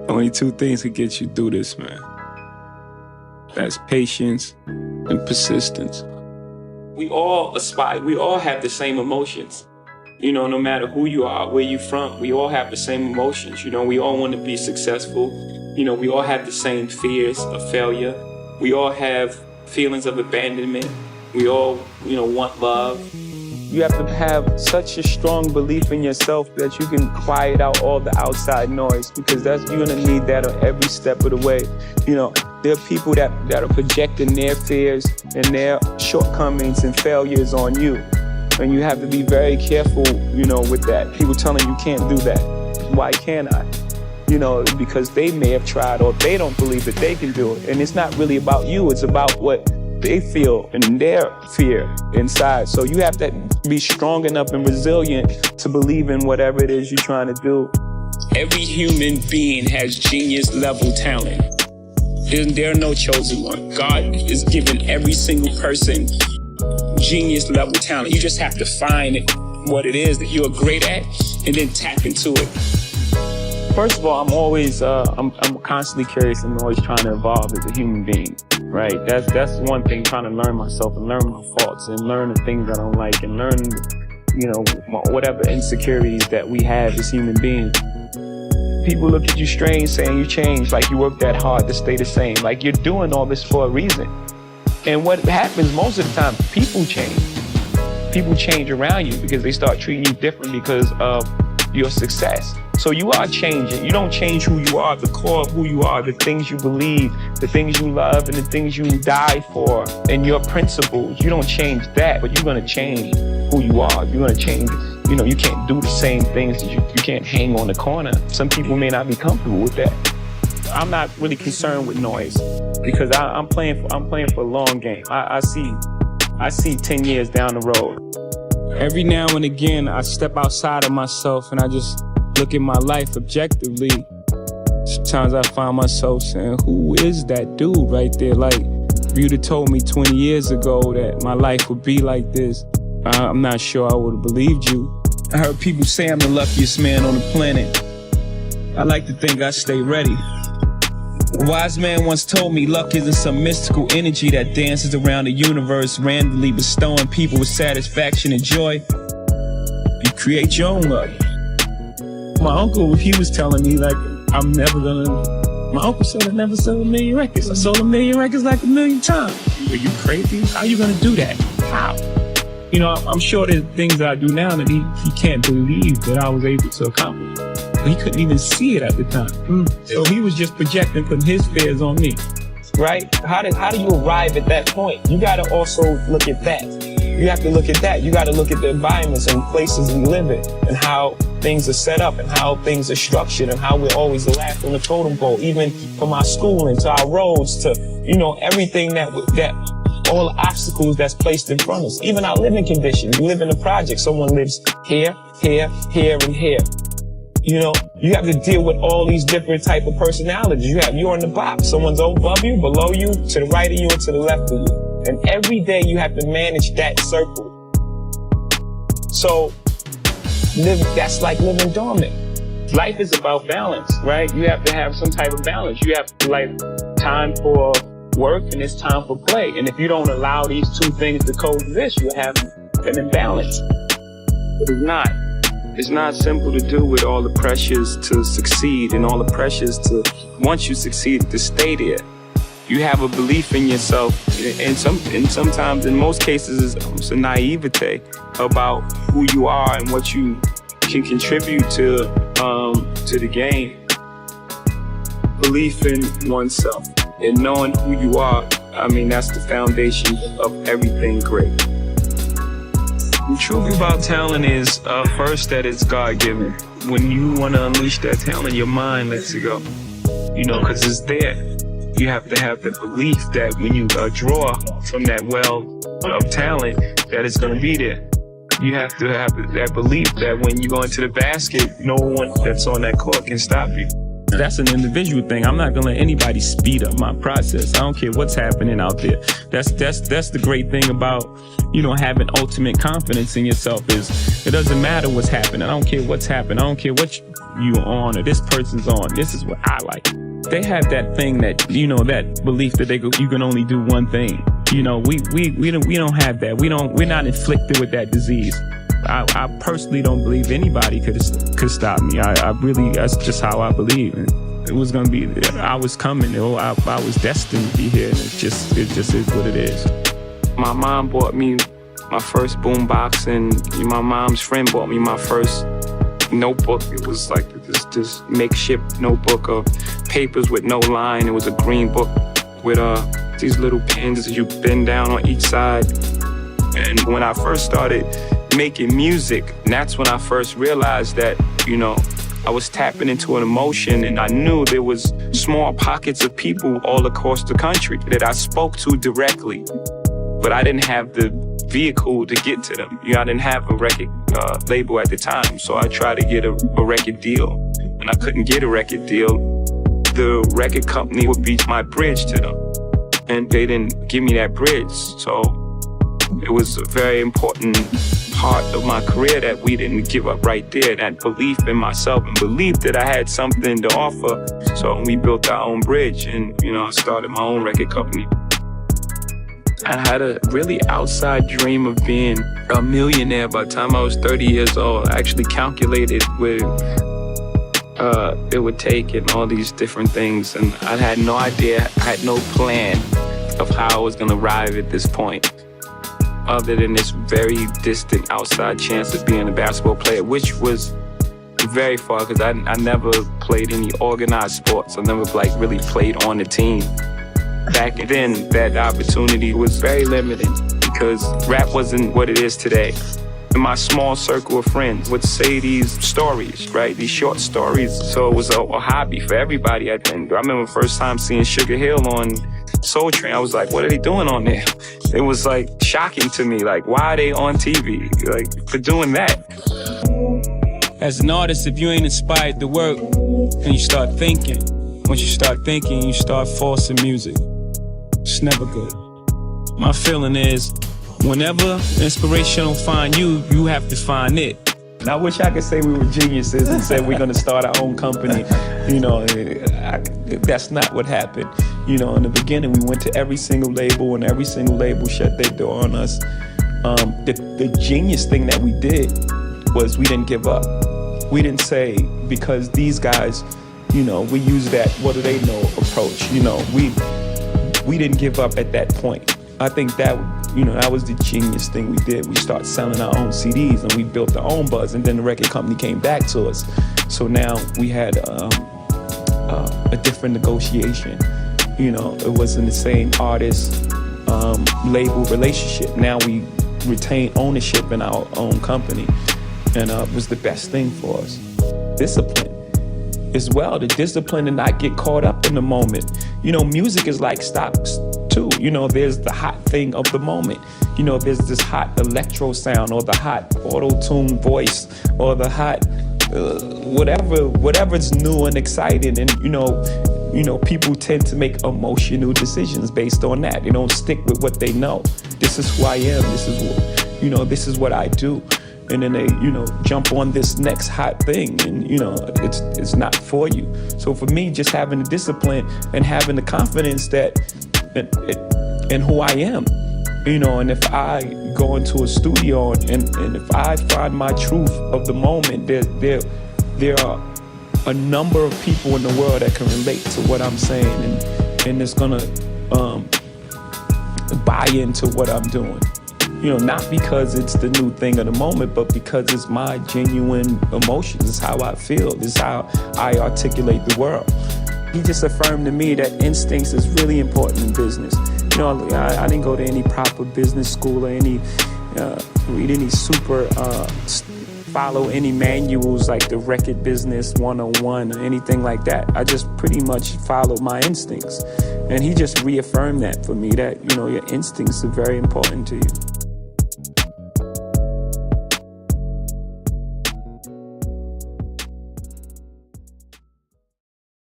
Only two things can get you through this, man. That's patience and persistence. We all aspire, we all have the same emotions. You know, no matter who you are, where you're from, we all have the same emotions. You know, we all want to be successful. You know, we all have the same fears of failure. We all have feelings of abandonment. We all, you know, want love. You have to have such a strong belief in yourself that you can quiet out all the outside noise, because you're gonna need that on every step of the way. You know, there are people that are projecting their fears and their shortcomings and failures on you. And you have to be very careful, you know, with that. People telling you can't do that. Why can't I? You know, because they may have tried, or they don't believe that they can do it. And it's not really about you, it's about what they feel and their fear inside. So you have to be strong enough and resilient to believe in whatever it is you're trying to do. Every human being has genius level talent. There are no chosen one. God is giving every single person genius level talent. You just have to find what it is that you're great at and then tap into it. First of all, I'm always, I'm constantly curious and always trying to evolve as a human being, right? That's one thing, trying to learn myself and learn my faults and learn the things I don't like and learn, you know, whatever insecurities that we have as human beings. People look at you strange saying you changed, like you worked that hard to stay the same, like you're doing all this for a reason. And what happens most of the time, people change. People change around you because they start treating you different because of your success. So you are changing. You don't change who you are, the core of who you are, the things you believe, the things you love, and the things you die for, and your principles. You don't change that, but you're gonna change who you are. You're gonna change, you know, you can't do the same things. You can't hang on the corner. Some people may not be comfortable with that. I'm not really concerned with noise because I'm playing for a long game. I see 10 years down the road. Every now and again, I step outside of myself and I just look at my life objectively. Sometimes I find myself saying, who is that dude right there? Like, if you'd have told me 20 years ago that my life would be like this, I'm not sure I would have believed you. I heard people say I'm the luckiest man on the planet. I like to think I stay ready. A wise man once told me luck isn't some mystical energy that dances around the universe, randomly bestowing people with satisfaction and joy. You create your own luck. My uncle, he was telling me, like, my uncle said I never sold 1 million records. I sold 1 million records like 1 million times. Are you crazy? How you gonna do that? How? You know, I'm sure there's things that I do now that he can't believe that I was able to accomplish. He couldn't even see it at the time. So he was just projecting, putting his fears on me. Right? How do you arrive at that point? You gotta also look at that. You have to look at that. You gotta look at the environments and places we live in and how things are set up and how things are structured and how we're always the last on the totem pole, even from our schooling to our roads to, you know, everything that all the obstacles that's placed in front of us. Even our living conditions. You live in a project. Someone lives here, here, here, and here. You know, you have to deal with all these different type of personalities. You're in the box. Someone's above you, below you, to the right of you, and to the left of you. And every day you have to manage that circle. So that's like living dormant. Life is about balance, right? You have to have some type of balance. You have like time for work and it's time for play. And if you don't allow these two things to coexist, you have an imbalance. But it's not. It's not simple to do with all the pressures to succeed and all the pressures to, once you succeed, to stay there. You have a belief in yourself, and sometimes, in most cases, it's a naivete about who you are and what you can contribute to the game. Belief in oneself and knowing who you are, I mean, that's the foundation of everything great. The truth about talent is, first, that it's God-given. When you want to unleash that talent, your mind lets it go. You know, because it's there. You have to have the belief that when you draw from that well of talent, that it's going to be there. You have to have that belief that when you go into the basket, no one that's on that court can stop you. That's an individual thing. I'm not gonna let anybody speed up my process. I don't care what's happening out there. That's the great thing about, you know, having ultimate confidence in yourself is it doesn't matter what's happening. I don't care what's happening. I don't care what you on, or this person's on. This is what I like. They have that thing that, you know, that belief that you can only do one thing. You know, we don't have that. We're not inflicted with that disease. I personally don't believe anybody could stop me. I really, that's just how I believe. And it was gonna be, I was coming. I was destined to be here. And it just is what it is. My mom bought me my first boombox, and my mom's friend bought me my first notebook. It was like this makeshift notebook of papers with no line. It was a green book with these little pins that you bend down on each side. And when I first started making music, and that's when I first realized that, you know, I was tapping into an emotion, and I knew there was small pockets of people all across the country that I spoke to directly, but I didn't have the vehicle to get to them. You know, I didn't have a record label at the time, so I tried to get a record deal, and I couldn't get a record deal. The record company would be my bridge to them, and they didn't give me that bridge. So it was a very important part of my career that we didn't give up right there, that belief in myself and belief that I had something to offer. So we built our own bridge, and, you know, I started my own record company. I had a really outside dream of being a millionaire by the time I was 30 years old. I actually calculated where it would take and all these different things, and I had no idea, I had no plan of how I was gonna arrive at this point, other than this very distant outside chance of being a basketball player, which was very far, because I never played any organized sports. I never really played on the team. Back then, that opportunity was very limited because rap wasn't what it is today. And my small circle of friends would say these stories, right? These short stories. So it was a hobby for everybody, I think. I remember the first time seeing Sugar Hill on Soul Train. I was like, what are they doing on there? It was like shocking to me. Like, why are they on TV? Like, for doing that. As an artist, if you ain't inspired to work, and you start thinking, once you start thinking, you start forcing music. It's never good. My feeling is, whenever inspiration don't find you, you have to find it. And I wish I could say we were geniuses and say we're gonna start our own company. You know, that's not what happened. You know, in the beginning, we went to every single label, and every single label shut their door on us. The genius thing that we did was we didn't give up. We didn't say, because these guys, you know, we use that what do they know approach. You know, we didn't give up at that point. I think that, you know, that was the genius thing we did. We started selling our own CDs, and we built our own buzz, and then the record company came back to us. So now we had a different negotiation. You know, it wasn't the same artist label relationship. Now we retain ownership in our own company, and it was the best thing for us. Discipline as well, the discipline to not get caught up in the moment. You know, music is like stocks too. You know, there's the hot thing of the moment. You know, there's this hot electro sound, or the hot auto-tune voice, or the hot whatever's new and exciting. And you know, people tend to make emotional decisions based on that. They don't stick with what they know. This is who I am. This is what I do. And then they, you know, jump on this next hot thing, and you know, it's not for you. So for me, just having the discipline and having the confidence that in who I am, you know, and if I go into a studio and if I find my truth of the moment, there are a number of people in the world that can relate to what I'm saying, and it's gonna buy into what I'm doing. You know, not because it's the new thing of the moment, but because it's my genuine emotions. It's how I feel. It's how I articulate the world. He just affirmed to me that instincts is really important in business. You know, I didn't go to any proper business school or any read any super follow any manuals like the Record Business 101 or anything like that. I just pretty much followed my instincts. And he just reaffirmed that for me, that, you know, your instincts are very important to you.